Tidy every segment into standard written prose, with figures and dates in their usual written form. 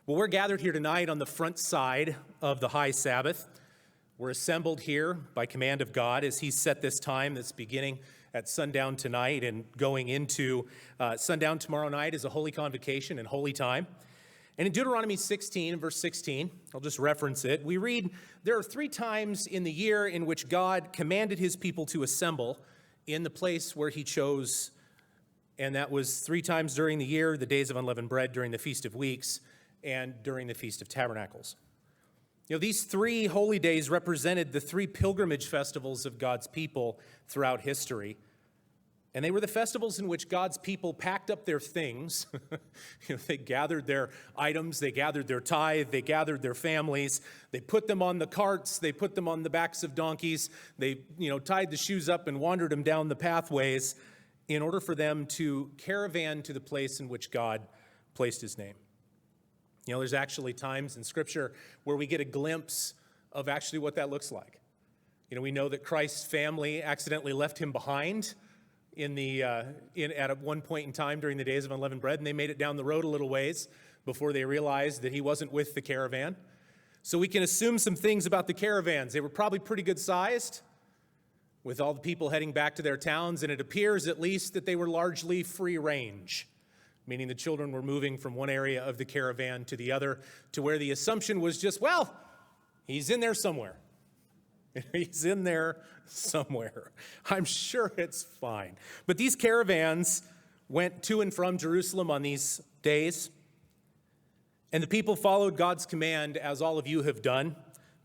Well, we're gathered here tonight on the front side of the high Sabbath. We're assembled here by command of God as He set this time that's beginning at sundown tonight and going into sundown tomorrow night is a holy convocation and holy time. And in Deuteronomy 16, verse 16, I'll just reference it, we read, there are 3 times in the year in which God commanded His people to assemble in the place where He chose, and that was 3 times during the year, the days of unleavened bread, during the Feast of Weeks, and during the Feast of Tabernacles. You know, these 3 holy days represented the 3 pilgrimage festivals of God's people throughout history. And they were the festivals in which God's people packed up their things. They gathered their items, they gathered their tithe, they gathered their families, they put them on the carts, they put them on the backs of donkeys, they, tied the shoes up and wandered them down the pathways in order for them to caravan to the place in which God placed His name. There's actually times in Scripture where we get a glimpse of actually what that looks like. We know that Christ's family accidentally left Him behind at one point in time during the days of unleavened bread, and they made it down the road a little ways before they realized that He wasn't with the caravan. So we can assume some things about the caravans. They were probably pretty good sized, with all the people heading back to their towns, and it appears at least that they were largely free range, meaning the children were moving from one area of the caravan to the other, to where the assumption was just, well, He's in there somewhere. He's in there somewhere. I'm sure it's fine. But these caravans went to and from Jerusalem on these days, and the people followed God's command, as all of you have done,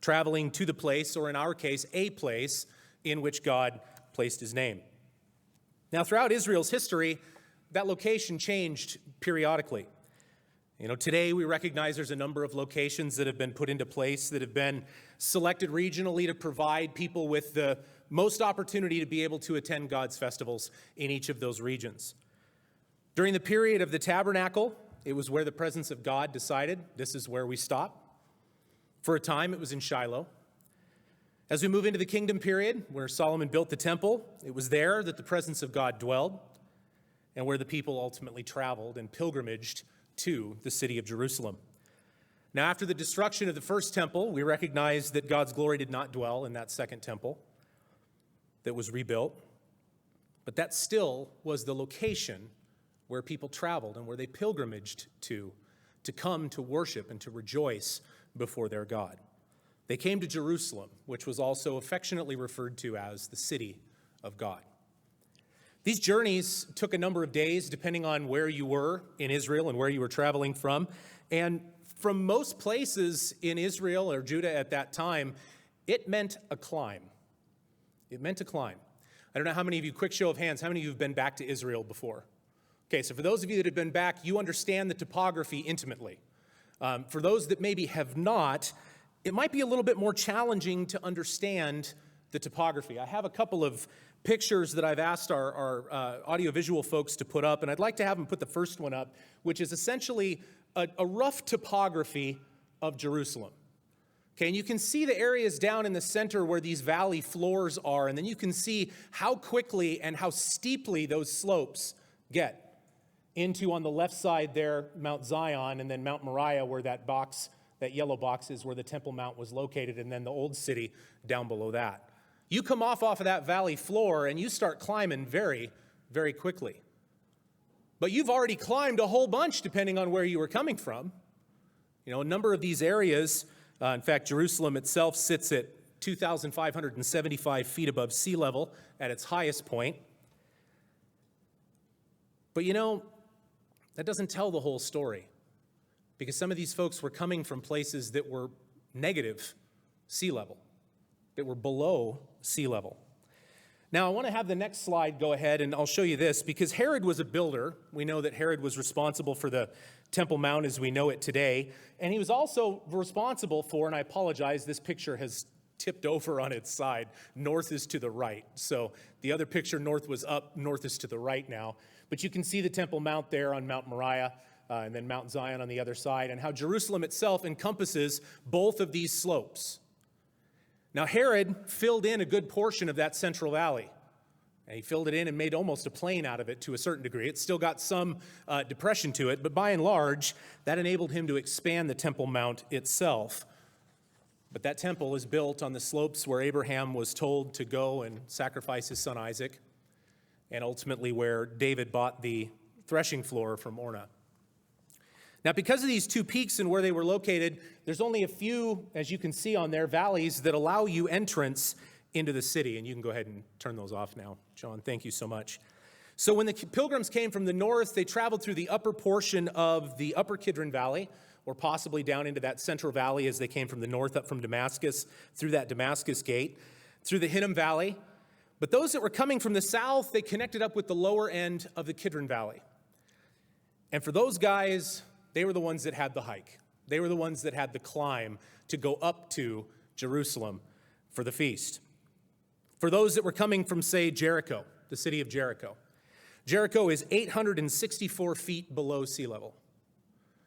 traveling to the place, or in our case, a place in which God placed His name. Now, throughout Israel's history, that location changed periodically. Today we recognize there's a number of locations that have been put into place that have been selected regionally to provide people with the most opportunity to be able to attend God's festivals in each of those regions. During the period of the tabernacle, it was where the presence of God decided, this is where we stop. For a time, it was in Shiloh. As we move into the kingdom period, where Solomon built the temple, it was there that the presence of God dwelled, and where the people ultimately traveled and pilgrimaged to the city of Jerusalem. Now, after the destruction of the first temple, we recognize that God's glory did not dwell in that second temple that was rebuilt, but that still was the location where people traveled and where they pilgrimaged to come to worship and to rejoice before their God. They came to Jerusalem, which was also affectionately referred to as the city of God. These journeys took a number of days, depending on where you were in Israel and where you were traveling from. And from most places in Israel or Judah at that time, it meant a climb. It meant a climb. I don't know how many of you, quick show of hands, how many of you have been back to Israel before? Okay, so for those of you that have been back, you understand the topography intimately. For those that maybe have not, it might be a little bit more challenging to understand the topography. I have a couple of pictures that I've asked our audiovisual folks to put up, and I'd like to have them put the first one up, which is essentially a rough topography of Jerusalem. Okay, and you can see the areas down in the center where these valley floors are, and then you can see how quickly and how steeply those slopes get into, on the left side there, Mount Zion, and then Mount Moriah, where that yellow box is where the Temple Mount was located, and then the old city down below that. You come off of that valley floor and you start climbing very, very quickly. But you've already climbed a whole bunch depending on where you were coming from. A number of these areas, in fact, Jerusalem itself sits at 2,575 feet above sea level at its highest point. But that doesn't tell the whole story, because some of these folks were coming from places that were negative sea level, that were below sea level. Now, I want to have the next slide go ahead, and I'll show you this, because Herod was a builder. We know that Herod was responsible for the Temple Mount as we know it today, and he was also responsible for, and I apologize, this picture has tipped over on its side. North is to the right. So the other picture, north was up, north is to the right now. But you can see the Temple Mount there on Mount Moriah, and then Mount Zion on the other side, and how Jerusalem itself encompasses both of these slopes. Now, Herod filled in a good portion of that central valley. And he filled it in and made almost a plain out of it to a certain degree. It's still got some depression to it, but by and large, that enabled him to expand the Temple Mount itself. But that temple is built on the slopes where Abraham was told to go and sacrifice his son Isaac, and ultimately where David bought the threshing floor from Ornah. Now, because of these two peaks and where they were located, there's only a few, as you can see on there, valleys that allow you entrance into the city. And you can go ahead and turn those off now, John. Thank you so much. So when the pilgrims came from the north, they traveled through the upper portion of the upper Kidron Valley, or possibly down into that central valley as they came from the north up from Damascus, through that Damascus gate, through the Hinnom Valley. But those that were coming from the south, they connected up with the lower end of the Kidron Valley. And for those guys, they were the ones that had the hike. They were the ones that had the climb to go up to Jerusalem for the feast. For those that were coming from, say, Jericho, the city of Jericho. Jericho is 864 feet below sea level.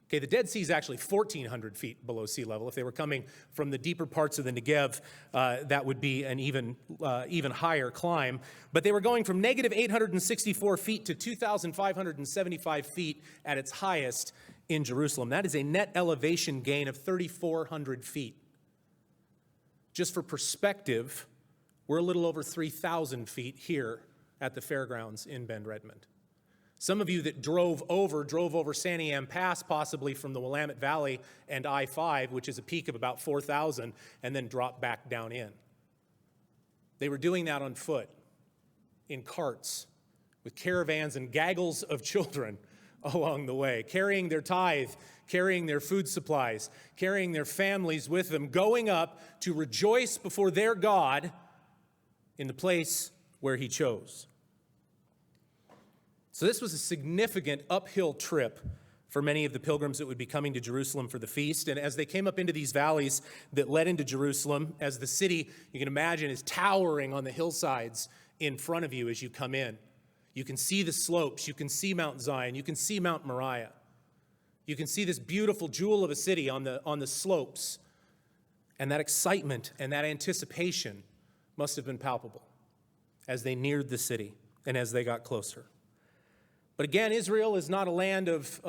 Okay, the Dead Sea is actually 1,400 feet below sea level. If they were coming from the deeper parts of the Negev, that would be an even higher climb. But they were going from negative 864 feet to 2,575 feet at its highest in Jerusalem. That is a net elevation gain of 3,400 feet. Just for perspective, we're a little over 3,000 feet here at the fairgrounds in Bend, Redmond. Some of you that drove over Santiam Pass, possibly from the Willamette Valley and I-5, which is a peak of about 4,000, and then dropped back down in. They were doing that on foot, in carts, with caravans and gaggles of children along the way, carrying their tithe, carrying their food supplies, carrying their families with them, going up to rejoice before their God in the place where he chose. So this was a significant uphill trip for many of the pilgrims that would be coming to Jerusalem for the feast. And as they came up into these valleys that led into Jerusalem, as the city, you can imagine, is towering on the hillsides in front of you as you come in. You can see the slopes, you can see Mount Zion, you can see Mount Moriah. You can see this beautiful jewel of a city on the slopes. And that excitement and that anticipation must have been palpable as they neared the city and as they got closer. But again, Israel is not a land of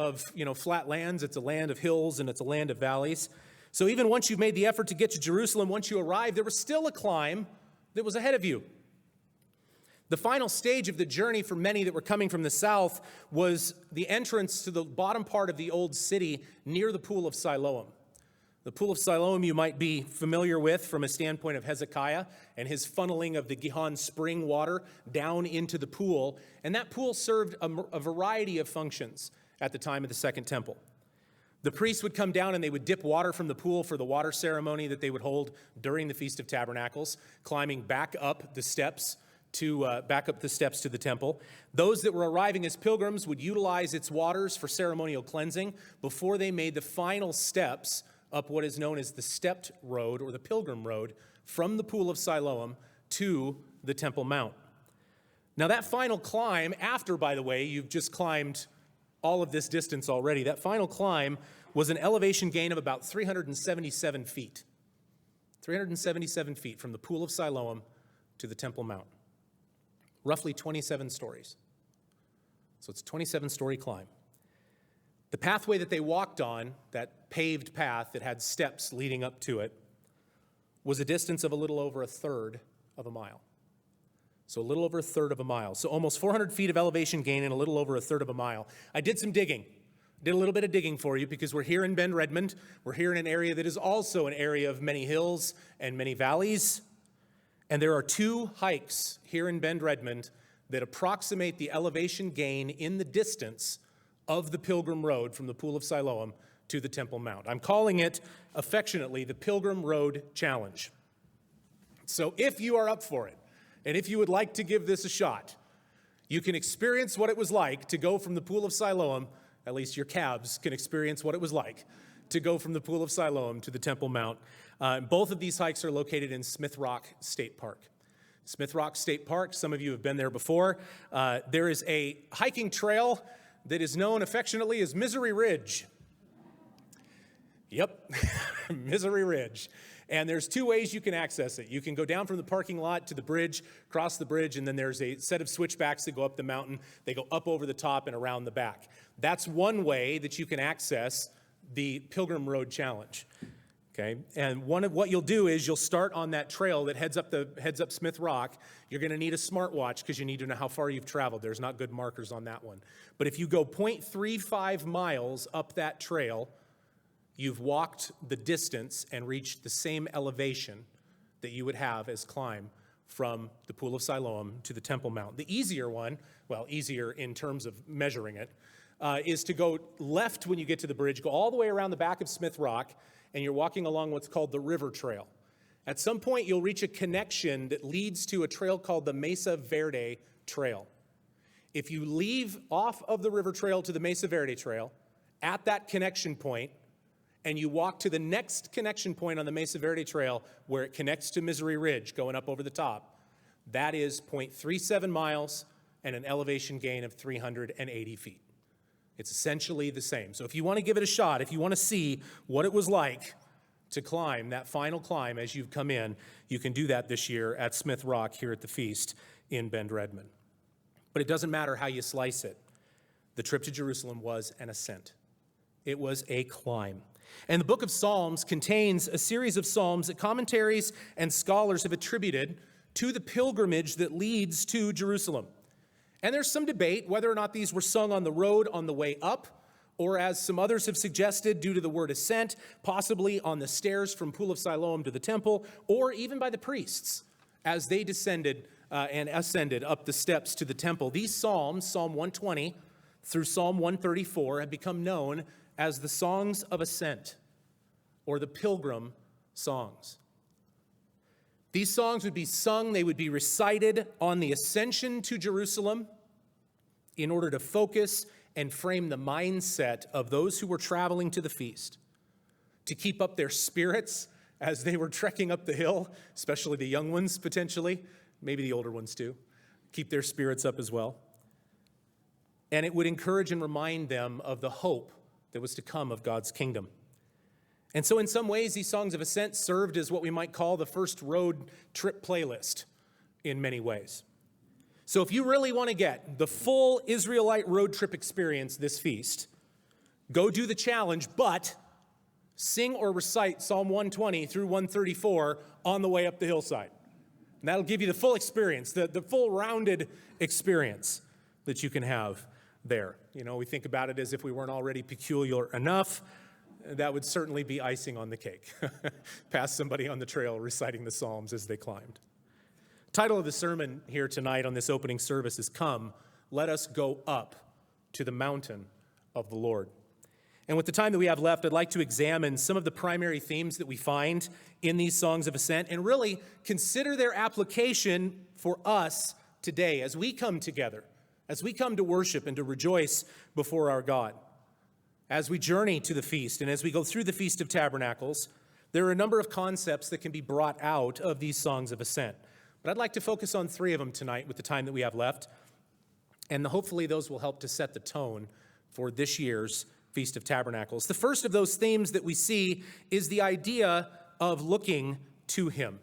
flat lands. It's a land of hills and it's a land of valleys. So even once you've made the effort to get to Jerusalem, once you arrive, there was still a climb that was ahead of you. The final stage of the journey for many that were coming from the south was the entrance to the bottom part of the old city near the Pool of Siloam. The Pool of Siloam you might be familiar with from a standpoint of Hezekiah and his funneling of the Gihon spring water down into the pool. And that pool served a variety of functions at the time of the Second Temple. The priests would come down and they would dip water from the pool for the water ceremony that they would hold during the Feast of Tabernacles, climbing back up the steps to the temple. Those that were arriving as pilgrims would utilize its waters for ceremonial cleansing before they made the final steps up what is known as the stepped road or the pilgrim road from the Pool of Siloam to the Temple Mount. Now that final climb, after, by the way, you've just climbed all of this distance already, that final climb was an elevation gain of about 377 feet. 377 feet from the Pool of Siloam to the Temple Mount. Roughly 27 stories. So it's a 27-story climb. The pathway that they walked on, that paved path that had steps leading up to it, was a distance of a little over a third of a mile. So a little over a third of a mile. So almost 400 feet of elevation gain in a little over a third of a mile. I did some digging. Did a little bit of digging for you because we're here in Bend, Redmond. We're here in an area that is also an area of many hills and many valleys. And there are two hikes here in Bend, Redmond that approximate the elevation gain in the distance of the Pilgrim Road from the Pool of Siloam to the Temple Mount. I'm calling it affectionately the Pilgrim Road Challenge. So if you are up for it, and if you would like to give this a shot, you can experience what it was like to go from the Pool of Siloam, at least your calves can experience what it was like to go from the Pool of Siloam to the Temple Mount. Both of these hikes are located in Smith Rock State Park. Smith Rock State Park, some of you have been there before. There is a hiking trail that is known affectionately as Misery Ridge. Yep, Misery Ridge. And there's two ways you can access it. You can go down from the parking lot to the bridge, cross the bridge, and then there's a set of switchbacks that go up the mountain. They go up over the top and around the back. That's one way that you can access the Pilgrim Road Challenge. Okay, and one of what you'll do is you'll start on that trail that heads up Smith Rock. You're going to need a smartwatch because you need to know how far you've traveled. There's not good markers on that one. But if you go 0.35 miles up that trail, you've walked the distance and reached the same elevation that you would have as climb from the Pool of Siloam to the Temple Mount. The easier one, well, easier in terms of measuring it, is to go left when you get to the bridge, go all the way around the back of Smith Rock, and you're walking along what's called the River Trail. At some point, you'll reach a connection that leads to a trail called the Mesa Verde Trail. If you leave off of the River Trail to the Mesa Verde Trail, at that connection point, and you walk to the next connection point on the Mesa Verde Trail where it connects to Misery Ridge going up over the top, that is 0.37 miles and an elevation gain of 380 feet. It's essentially the same. So if you want to give it a shot, if you want to see what it was like to climb that final climb as you've come in, you can do that this year at Smith Rock here at the Feast in Bend Redmond. But it doesn't matter how you slice it. The trip to Jerusalem was an ascent. It was a climb. And the book of Psalms contains a series of psalms that commentaries and scholars have attributed to the pilgrimage that leads to Jerusalem. And there's some debate whether or not these were sung on the road on the way up, or as some others have suggested, due to the word ascent, possibly on the stairs from Pool of Siloam to the temple, or even by the priests as they descended and ascended up the steps to the temple. These psalms, Psalm 120 through Psalm 134, have become known as the songs of ascent, or the pilgrim songs. These songs would be sung, they would be recited on the ascension to Jerusalem in order to focus and frame the mindset of those who were traveling to the feast, to keep up their spirits as they were trekking up the hill, especially the young ones potentially, maybe the older ones too, keep their spirits up as well. And it would encourage and remind them of the hope that was to come of God's kingdom. And so in some ways, these songs of ascent served as what we might call the first road trip playlist in many ways. So if you really want to get the full Israelite road trip experience this feast, go do the challenge, but sing or recite Psalm 120 through 134 on the way up the hillside. And that'll give you the full experience, the full rounded experience that you can have there. You know, we think about it as if we weren't already peculiar enough. That would certainly be icing on the cake. Pass somebody on the trail reciting the Psalms as they climbed. Title of the sermon here tonight on this opening service is Come, Let Us Go Up to the Mountain of the Lord. And with the time that we have left, I'd like to examine some of the primary themes that we find in these songs of ascent and really consider their application for us today as we come together, as we come to worship and to rejoice before our God. As we journey to the feast and as we go through the Feast of Tabernacles, there are a number of concepts that can be brought out of these songs of ascent. But I'd like to focus on three of them tonight with the time that we have left. And hopefully those will help to set the tone for this year's Feast of Tabernacles. The first of those themes that we see is the idea of looking to him.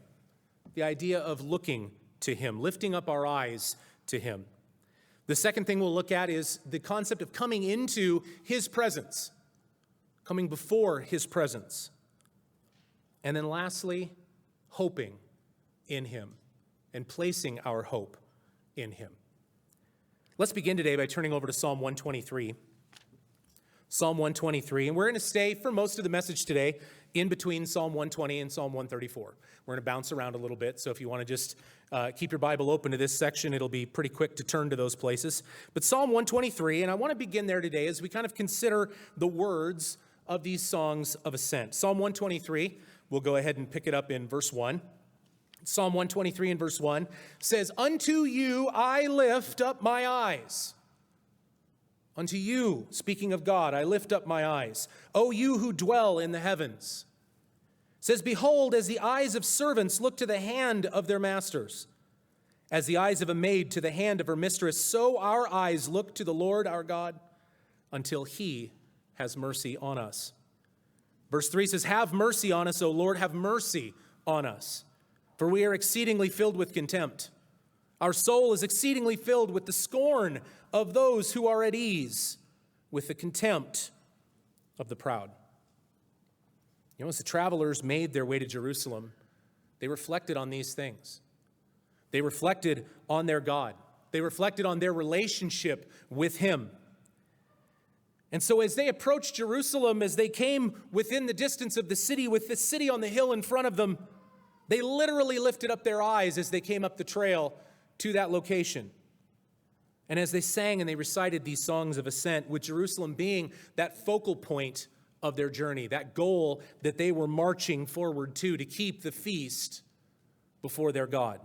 The idea of looking to him, lifting up our eyes to him. The second thing we'll look at is the concept of coming into his presence, coming before his presence. And then lastly, hoping in him and placing our hope in him. Let's begin today by turning over to Psalm 123. Psalm 123, and we're going to stay for most of the message today in between Psalm 120 and Psalm 134. We're going to bounce around a little bit, so if you want to just keep your Bible open to this section, it'll be pretty quick to turn to those places. But Psalm 123, and I want to begin there today as we kind of consider the words of these songs of ascent. Psalm 123, we'll go ahead and pick it up in verse 1. Psalm 123 and verse 1 says, "Unto you I lift up my eyes." Unto you, speaking of God, I lift up my eyes. O you who dwell in the heavens. It says, "Behold, as the eyes of servants look to the hand of their masters, as the eyes of a maid to the hand of her mistress, so our eyes look to the Lord our God until he has mercy on us. Verse 3 says, "Have mercy on us, O Lord, have mercy on us, for we are exceedingly filled with contempt. Our soul is exceedingly filled with the scorn of those who are at ease, with the contempt of the proud." You know, as the travelers made their way to Jerusalem, they reflected on these things. They reflected on their God. They reflected on their relationship with Him. And so as they approached Jerusalem, as they came within the distance of the city, with the city on the hill in front of them, they literally lifted up their eyes as they came up the trail to that location. And as they sang and they recited these songs of ascent, with Jerusalem being that focal point of their journey, that goal that they were marching forward to keep the feast before their God.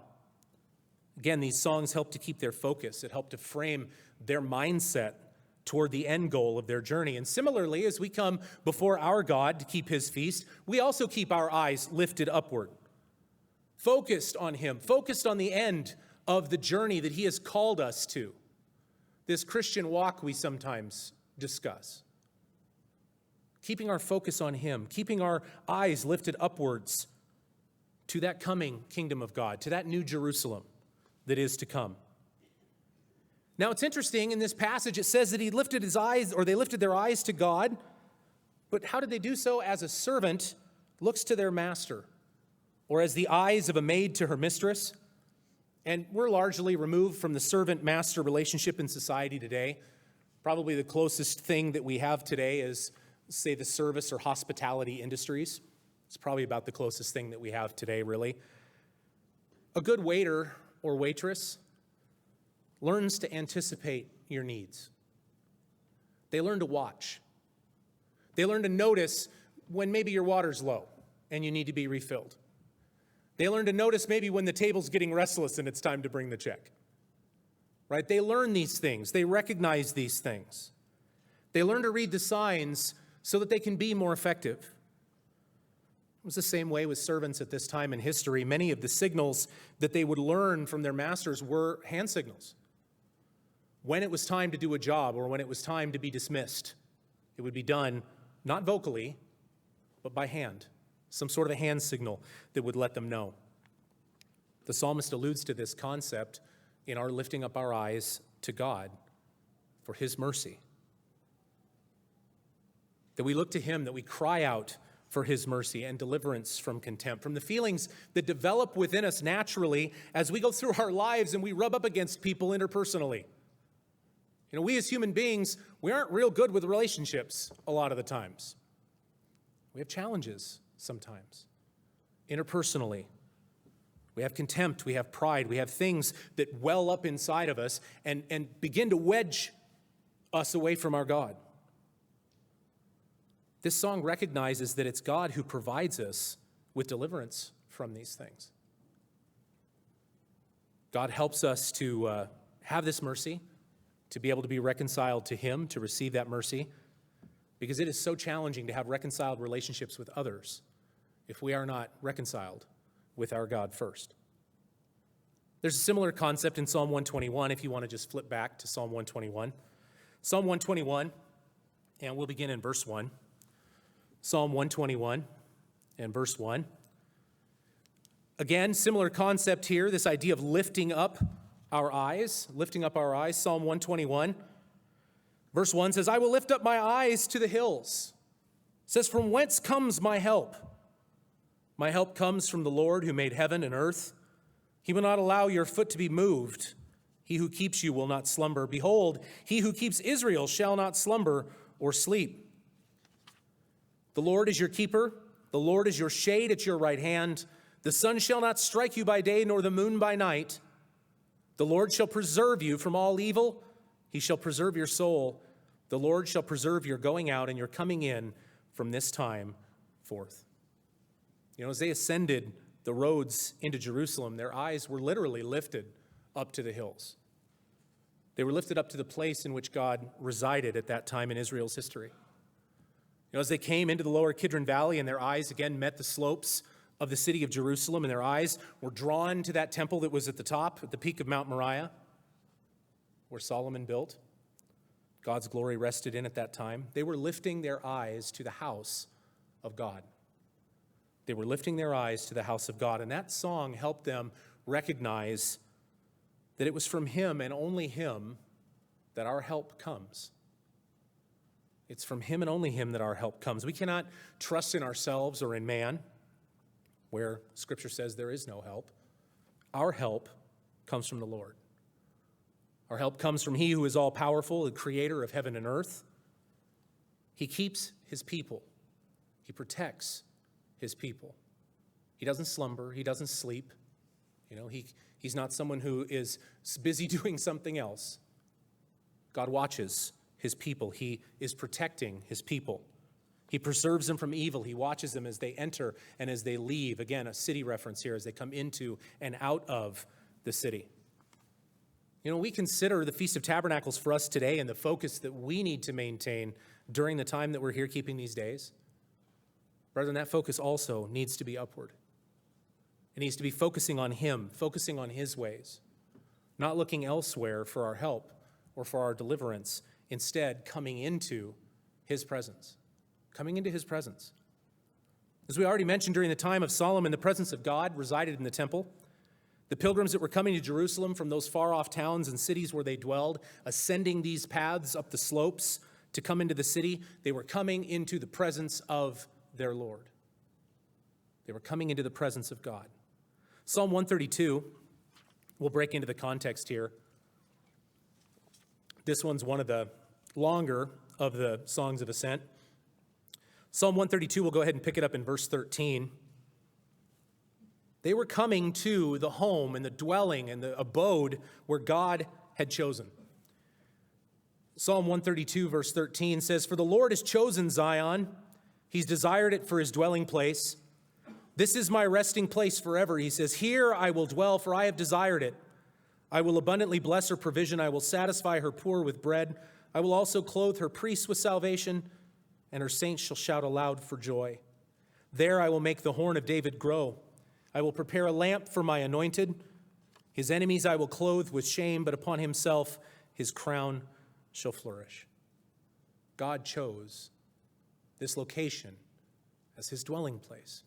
Again, these songs helped to keep their focus. It helped to frame their mindset toward the end goal of their journey. And similarly, as we come before our God to keep His feast, we also keep our eyes lifted upward, focused on Him, focused on the end of the journey that He has called us to. This Christian walk we sometimes discuss. Keeping our focus on Him, keeping our eyes lifted upwards to that coming kingdom of God, to that new Jerusalem that is to come. Now, it's interesting in this passage, it says that he lifted his eyes, or they lifted their eyes to God, but how did they do so? As a servant looks to their master, or as the eyes of a maid to her mistress. And we're largely removed from the servant-master relationship in society today. Probably the closest thing that we have today is, say, the service or hospitality industries. It's probably about the closest thing that we have today, really. A good waiter or waitress learns to anticipate your needs. They learn to watch. They learn to notice when maybe your water's low and you need to be refilled. They learn to notice maybe when the table's getting restless and it's time to bring the check. Right? They learn these things. They recognize these things. They learn to read the signs so that they can be more effective. It was the same way with servants at this time in history. Many of the signals that they would learn from their masters were hand signals. When it was time to do a job or when it was time to be dismissed, it would be done not vocally, but by hand, some sort of a hand signal that would let them know. The psalmist alludes to this concept in our lifting up our eyes to God for His mercy. That we look to Him, that we cry out for His mercy and deliverance from contempt, from the feelings that develop within us naturally as we go through our lives and we rub up against people interpersonally. You know, we as human beings, we aren't real good with relationships a lot of the times. We have challenges sometimes, interpersonally. We have contempt, we have pride, we have things that well up inside of us and begin to wedge us away from our God. This song recognizes that it's God who provides us with deliverance from these things. God helps us to have this mercy, to be able to be reconciled to Him, to receive that mercy, because it is so challenging to have reconciled relationships with others if we are not reconciled with our God first. There's a similar concept in Psalm 121, if you want to just flip back to Psalm 121. Psalm 121, and we'll begin in verse 1. Psalm 121 and verse 1. Again, similar concept here, this idea of lifting up our eyes, Psalm 121. Verse 1 says, "I will lift up my eyes to the hills." It says, "From whence comes my help? My help comes from the Lord who made heaven and earth. He will not allow your foot to be moved. He who keeps you will not slumber. Behold, he who keeps Israel shall not slumber or sleep. The Lord is your keeper. The Lord is your shade at your right hand. The sun shall not strike you by day, nor the moon by night. The Lord shall preserve you from all evil. He shall preserve your soul. The Lord shall preserve your going out and your coming in from this time forth." You know, as they ascended the roads into Jerusalem, their eyes were literally lifted up to the hills. They were lifted up to the place in which God resided at that time in Israel's history. You know, as they came into the lower Kidron Valley and their eyes again met the slopes of the city of Jerusalem, and their eyes were drawn to that temple that was at the top, at the peak of Mount Moriah, where Solomon built. God's glory rested in at that time. They were lifting their eyes to the house of God. They were lifting their eyes to the house of God, and that song helped them recognize that it was from him and only him that our help comes. It's from him and only him that our help comes. We cannot trust in ourselves or in man, where Scripture says there is no help. Our help comes from the Lord. Our help comes from he who is all-powerful, the creator of heaven and earth. He keeps his people. He protects his people. He doesn't slumber. He doesn't sleep. He's not someone who is busy doing something else. God watches his people. He is protecting his people. He preserves them from evil. He watches them as they enter and as they leave. Again, a city reference here, as they come into and out of the city. We consider the Feast of Tabernacles for us today and the focus that we need to maintain during the time that we're here keeping these days. Brethren, that focus also needs to be upward. It needs to be focusing on him, focusing on his ways, not looking elsewhere for our help or for our deliverance, instead coming into his presence. Coming into his presence. As we already mentioned, during the time of Solomon, the presence of God resided in the temple. The pilgrims that were coming to Jerusalem from those far-off towns and cities where they dwelled, ascending these paths up the slopes to come into the city, they were coming into the presence of their Lord. They were coming into the presence of God. Psalm 132, we'll break into the context here. This one's one of the longer of the songs of ascent. Psalm 132, we'll go ahead and pick it up in verse 13. They were coming to the home and the dwelling and the abode where God had chosen. Psalm 132, verse 13 says, "For the Lord has chosen Zion. He's desired it for his dwelling place. This is my resting place forever." He says, "Here I will dwell, for I have desired it. I will abundantly bless her provision. I will satisfy her poor with bread. I will also clothe her priests with salvation, and her saints shall shout aloud for joy. There I will make the horn of David grow. I will prepare a lamp for my anointed. His enemies I will clothe with shame, but upon himself his crown shall flourish." God chose this location as his dwelling place.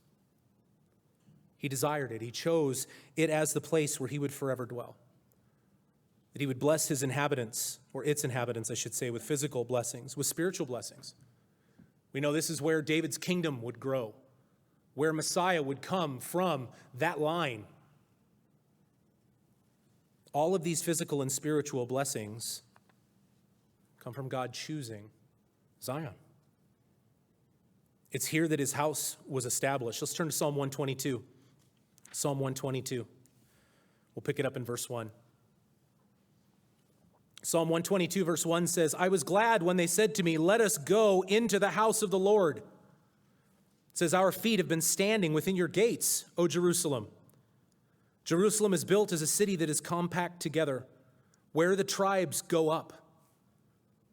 He desired it. He chose it as the place where he would forever dwell. That he would bless his inhabitants, or its inhabitants, I should say, with physical blessings, with spiritual blessings. We know this is where David's kingdom would grow, where Messiah would come from that line. All of these physical and spiritual blessings come from God choosing Zion. It's here that his house was established. Let's turn to Psalm 122. Psalm 122. We'll pick it up in verse 1. Psalm 122, verse 1 says, "I was glad when they said to me, 'Let us go into the house of the Lord.' It says, 'Our feet have been standing within your gates, O Jerusalem.' Jerusalem is built as a city that is compact together, where the tribes go up,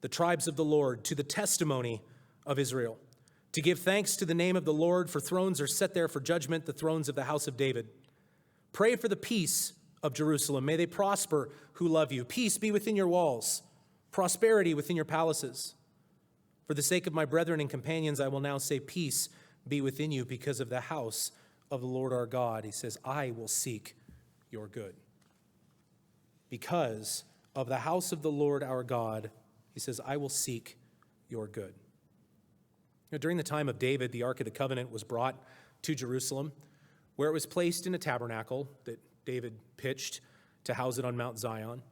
the tribes of the Lord, to the testimony of Israel, to give thanks to the name of the Lord, for thrones are set there for judgment, the thrones of the house of David. Pray for the peace of Jerusalem. May they prosper who love you. Peace be within your walls, prosperity within your palaces. For the sake of my brethren and companions, I will now say, peace be within you because of the house of the Lord our God." He says, "I will seek your good." Because of the house of the Lord our God, he says, "I will seek your good." During the time of David, the Ark of the Covenant was brought to Jerusalem, where it was placed in a tabernacle that David pitched to house it on Mount Zion.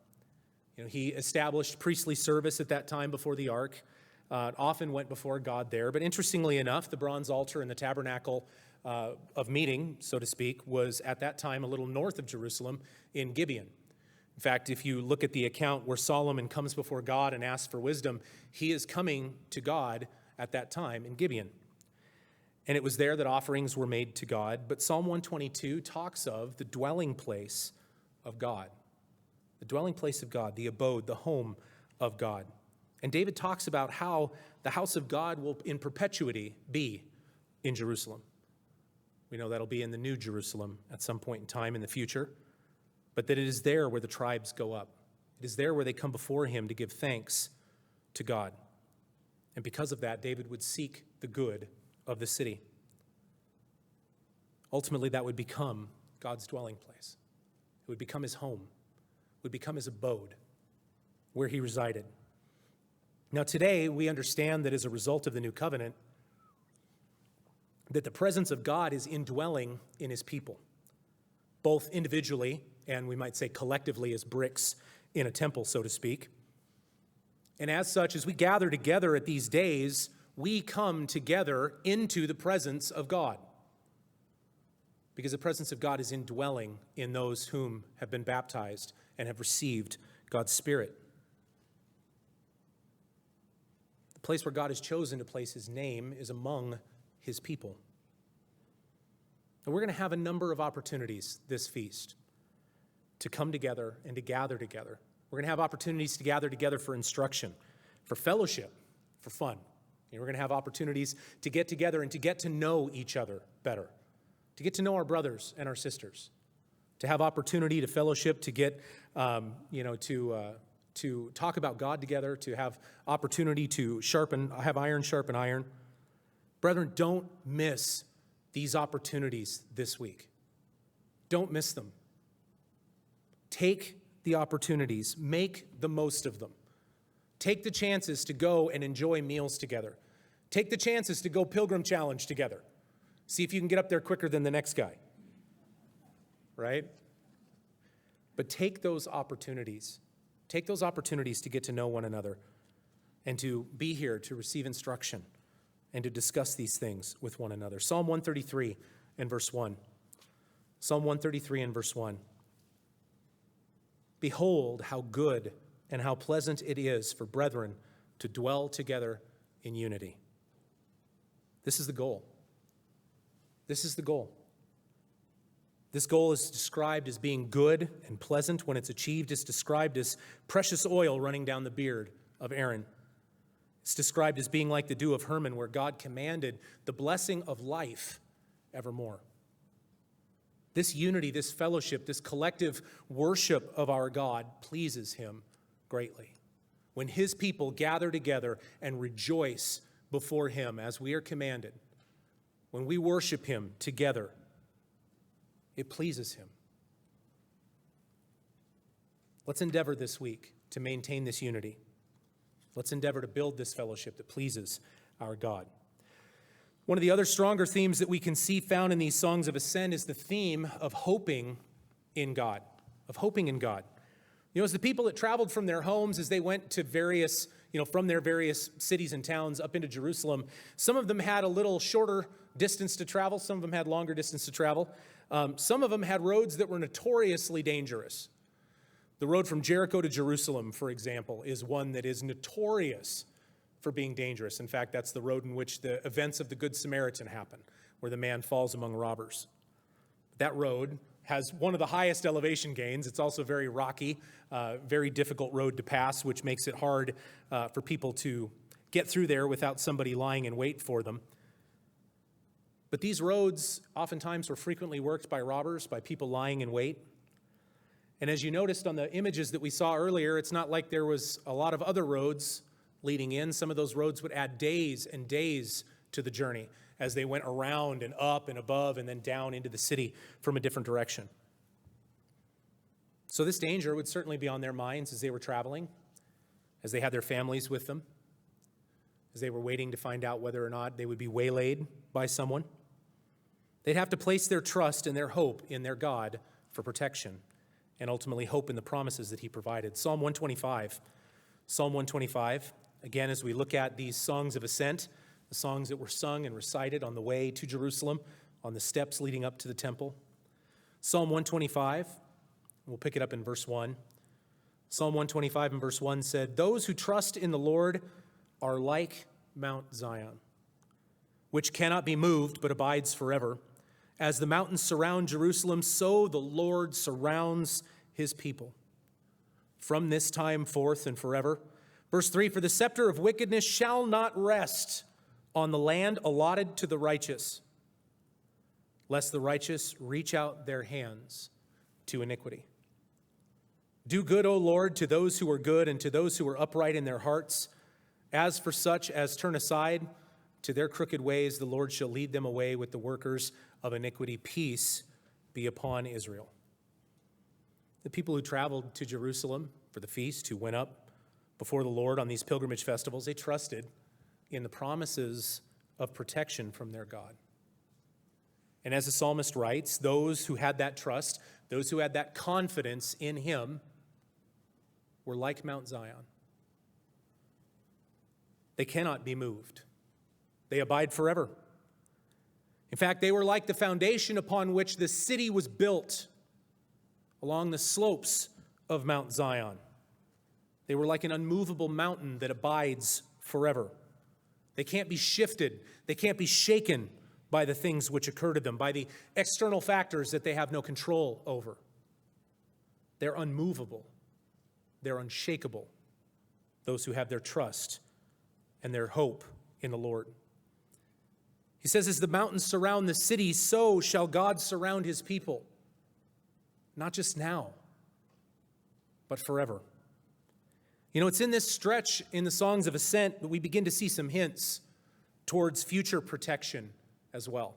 He established priestly service at that time before the Ark, often went before God there. But interestingly enough, the bronze altar in the tabernacle of meeting, so to speak, was at that time a little north of Jerusalem in Gibeon. In fact, if you look at the account where Solomon comes before God and asks for wisdom, he is coming to God at that time in Gibeon. And it was there that offerings were made to God. But Psalm 122 talks of the dwelling place of God. The dwelling place of God, the abode, the home of God. And David talks about how the house of God will in perpetuity be in Jerusalem. We know that'll be in the New Jerusalem at some point in time in the future. But that it is there where the tribes go up. It is there where they come before him to give thanks to God. And because of that, David would seek the good of the city. Ultimately, that would become God's dwelling place. It would become his home. It would become his abode, where he resided. Now, today, we understand that as a result of the new covenant, that the presence of God is indwelling in his people, both individually and we might say collectively as bricks in a temple, so to speak. And as such, as we gather together at these days, we come together into the presence of God, because the presence of God is indwelling in those whom have been baptized and have received God's Spirit. The place where God has chosen to place his name is among his people. And we're going to have a number of opportunities this feast to come together and to gather together. We're going to have opportunities to gather together for instruction, for fellowship, for fun. And we're going to have opportunities to get together and to get to know each other better, to get to know our brothers and our sisters, to have opportunity to fellowship, to get, to talk about God together, to have opportunity to have iron sharpen iron. Brethren, don't miss these opportunities this week. Don't miss them. Take the opportunities. Make the most of them. Take the chances to go and enjoy meals together. Take the chances to go Pilgrim Challenge together. See if you can get up there quicker than the next guy. Right? But take those opportunities. Take those opportunities to get to know one another and to be here to receive instruction and to discuss these things with one another. Psalm 133 and verse 1. Psalm 133 and verse 1. Behold, how good and how pleasant it is for brethren to dwell together in unity. This is the goal. This is the goal. This goal is described as being good and pleasant. When it's achieved, it's described as precious oil running down the beard of Aaron. It's described as being like the dew of Hermon, where God commanded the blessing of life evermore. This unity, this fellowship, this collective worship of our God pleases him greatly. When his people gather together and rejoice before him as we are commanded, when we worship him together, it pleases him. Let's endeavor this week to maintain this unity. Let's endeavor to build this fellowship that pleases our God. One of the other stronger themes that we can see found in these songs of ascent is the theme of hoping in God, of hoping in God. You know, as the people that traveled from their homes, as they went to from their various cities and towns up into Jerusalem, some of them had a little shorter distance to travel. Some of them had longer distance to travel. Some of them had roads that were notoriously dangerous. The road from Jericho to Jerusalem, for example, is one that is notorious for being dangerous. In fact, that's the road in which the events of the Good Samaritan happen, where the man falls among robbers. That road has one of the highest elevation gains. It's also very rocky, very difficult road to pass, which makes it hard for people to get through there without somebody lying in wait for them. But these roads oftentimes were frequently worked by robbers, by people lying in wait. And as you noticed on the images that we saw earlier, it's not like there was a lot of other roads leading in. Some of those roads would add days and days to the journey as they went around and up and above and then down into the city from a different direction. So this danger would certainly be on their minds as they were traveling, as they had their families with them, as they were waiting to find out whether or not they would be waylaid by someone. They'd have to place their trust and their hope in their God for protection, and ultimately hope in the promises that he provided. Psalm 125. Psalm 125, again, as we look at these songs of ascent, the songs that were sung and recited on the way to Jerusalem, on the steps leading up to the temple. Psalm 125, we'll pick it up in verse 1. Psalm 125 and verse 1 said, "Those who trust in the Lord are like Mount Zion, which cannot be moved but abides forever. As the mountains surround Jerusalem, so the Lord surrounds his people from this time forth and forever." Verse 3, "For the scepter of wickedness shall not rest on the land allotted to the righteous, lest the righteous reach out their hands to iniquity. Do good, O Lord, to those who are good and to those who are upright in their hearts. As for such as turn aside To their crooked ways the Lord shall lead them away with the workers of iniquity. Peace be upon Israel. The people who traveled to Jerusalem for the feast, who went up before the Lord on these pilgrimage festivals, they trusted in the promises of protection from their God. And as the psalmist writes, those who had that trust, those who had that confidence in him, were like Mount Zion. They cannot be moved. They abide forever. In fact, they were like the foundation upon which the city was built along the slopes of Mount Zion. They were like an unmovable mountain that abides forever. They can't be shifted. They can't be shaken by the things which occur to them, by the external factors that they have no control over. They're unmovable. They're unshakable. Those who have their trust and their hope in the Lord. He says, as the mountains surround the city, so shall God surround his people. Not just now, but forever. You know, it's in this stretch in the Songs of Ascent that we begin to see some hints towards future protection as well,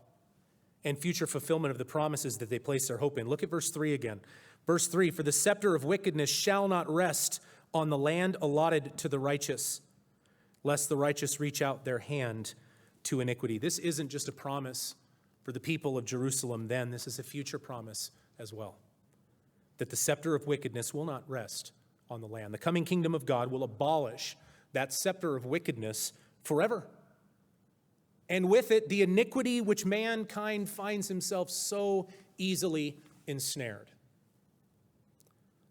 and future fulfillment of the promises that they place their hope in. Look at verse 3 again. Verse 3, for the scepter of wickedness shall not rest on the land allotted to the righteous, lest the righteous reach out their hand to iniquity. This isn't just a promise for the people of Jerusalem then. This is a future promise as well, that the scepter of wickedness will not rest on the land. The coming kingdom of God will abolish that scepter of wickedness forever. And with it, the iniquity which mankind finds himself so easily ensnared.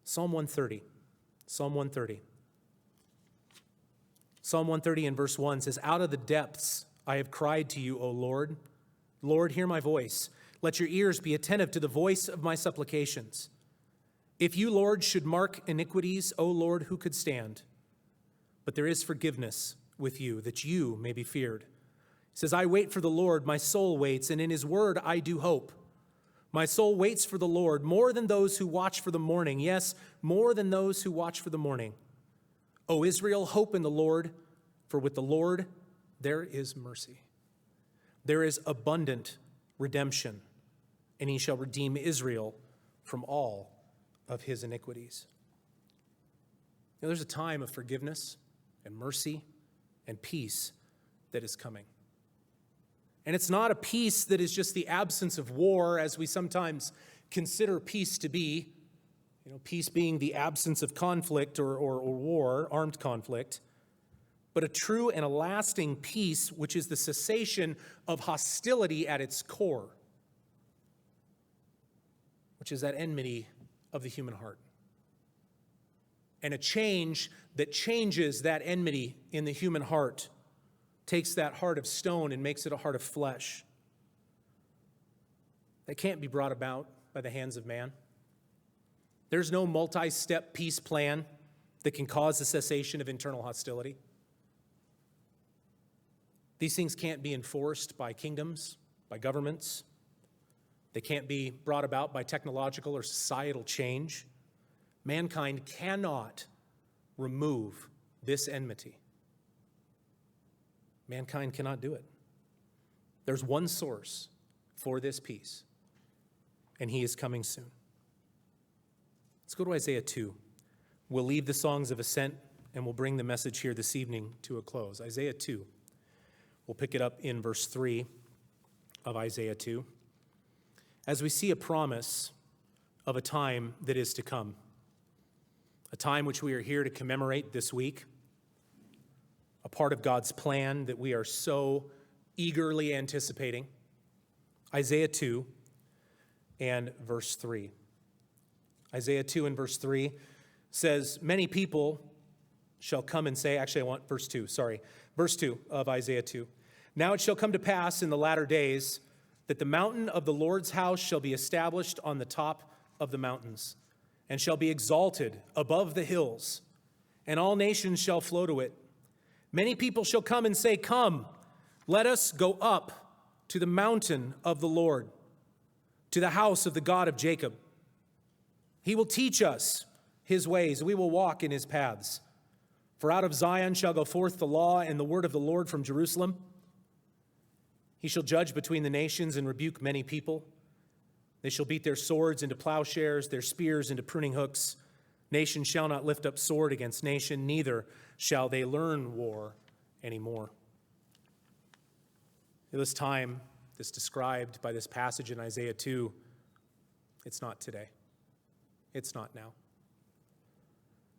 Psalm 130. Psalm 130. Psalm 130 in verse 1 says, out of the depths I have cried to you, O Lord. Lord, hear my voice. Let your ears be attentive to the voice of my supplications. If you, Lord, should mark iniquities, O Lord, who could stand? But there is forgiveness with you, that you may be feared. He says, I wait for the Lord, my soul waits, and in his word I do hope. My soul waits for the Lord more than those who watch for the morning. Yes, more than those who watch for the morning. O Israel, hope in the Lord, for with the Lord there is mercy. There is abundant redemption, and he shall redeem Israel from all of his iniquities. You know, there's a time of forgiveness and mercy and peace that is coming. And it's not a peace that is just the absence of war, as we sometimes consider peace to be. You know, peace being the absence of conflict or war, armed conflict. But a true and a lasting peace, which is the cessation of hostility at its core, which is that enmity of the human heart. And a change that changes that enmity in the human heart, takes that heart of stone and makes it a heart of flesh. That can't be brought about by the hands of man. There's no multi-step peace plan that can cause the cessation of internal hostility. These things can't be enforced by kingdoms, by governments. They can't be brought about by technological or societal change. Mankind cannot remove this enmity. Mankind cannot do it. There's one source for this peace, and he is coming soon. Let's go to Isaiah 2. We'll leave the Songs of Ascent, and we'll bring the message here this evening to a close. Isaiah 2. We'll pick it up in verse 3 of Isaiah 2. As we see a promise of a time that is to come, a time which we are here to commemorate this week, a part of God's plan that we are so eagerly anticipating. Isaiah 2 and verse 3. Isaiah 2 and verse 3 says, many people shall come and say, actually I want verse 2, sorry. Verse 2 of Isaiah 2. Now it shall come to pass in the latter days that the mountain of the Lord's house shall be established on the top of the mountains, and shall be exalted above the hills, and all nations shall flow to it. Many people shall come and say, come, let us go up to the mountain of the Lord, to the house of the God of Jacob. He will teach us his ways, we will walk in his paths. For out of Zion shall go forth the law and the word of the Lord from Jerusalem. He shall judge between the nations and rebuke many people. They shall beat their swords into plowshares, their spears into pruning hooks. Nation shall not lift up sword against nation, neither shall they learn war anymore. This time that's described by this passage in Isaiah 2, it's not today. It's not now.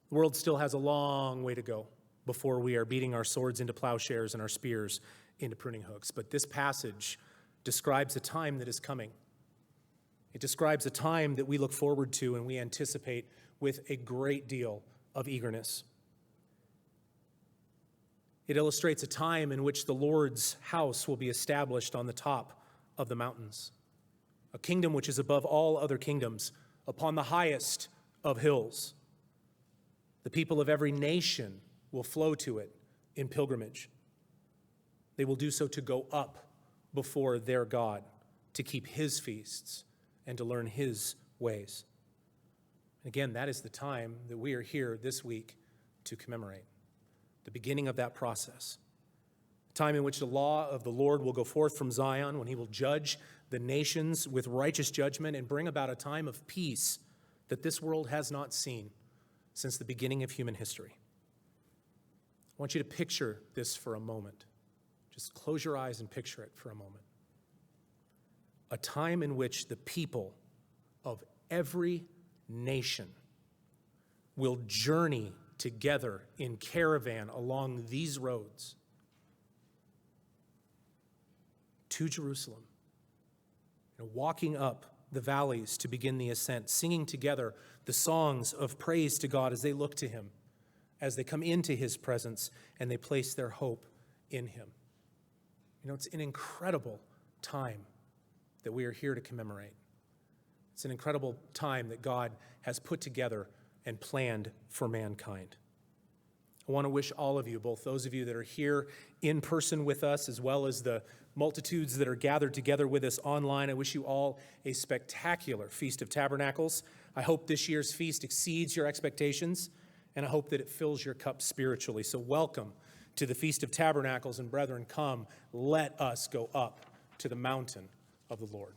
The world still has a long way to go before we are beating our swords into plowshares and our spears into pruning hooks. But this passage describes a time that is coming. It describes a time that we look forward to and we anticipate with a great deal of eagerness. It illustrates a time in which the Lord's house will be established on the top of the mountains, a kingdom which is above all other kingdoms, upon the highest of hills. The people of every nation will flow to it in pilgrimage. They will do so to go up before their God, to keep his feasts and to learn his ways. Again, that is the time that we are here this week to commemorate. The beginning of that process. A time in which the law of the Lord will go forth from Zion, when he will judge the nations with righteous judgment and bring about a time of peace that this world has not seen since the beginning of human history. I want you to picture this for a moment. Just close your eyes and picture it for a moment. A time in which the people of every nation will journey together in caravan along these roads to Jerusalem, walking up the valleys to begin the ascent, singing together the songs of praise to God as they look to him, as they come into his presence and they place their hope in him. It's an incredible time that we are here to commemorate. It's an incredible time that God has put together and planned for mankind. I want to wish all of you, both those of you that are here in person with us, as well as the multitudes that are gathered together with us online, I wish you all a spectacular Feast of Tabernacles. I hope this year's feast exceeds your expectations, and I hope that it fills your cup spiritually. So welcome to the Feast of Tabernacles, and brethren, come, let us go up to the mountain of the Lord.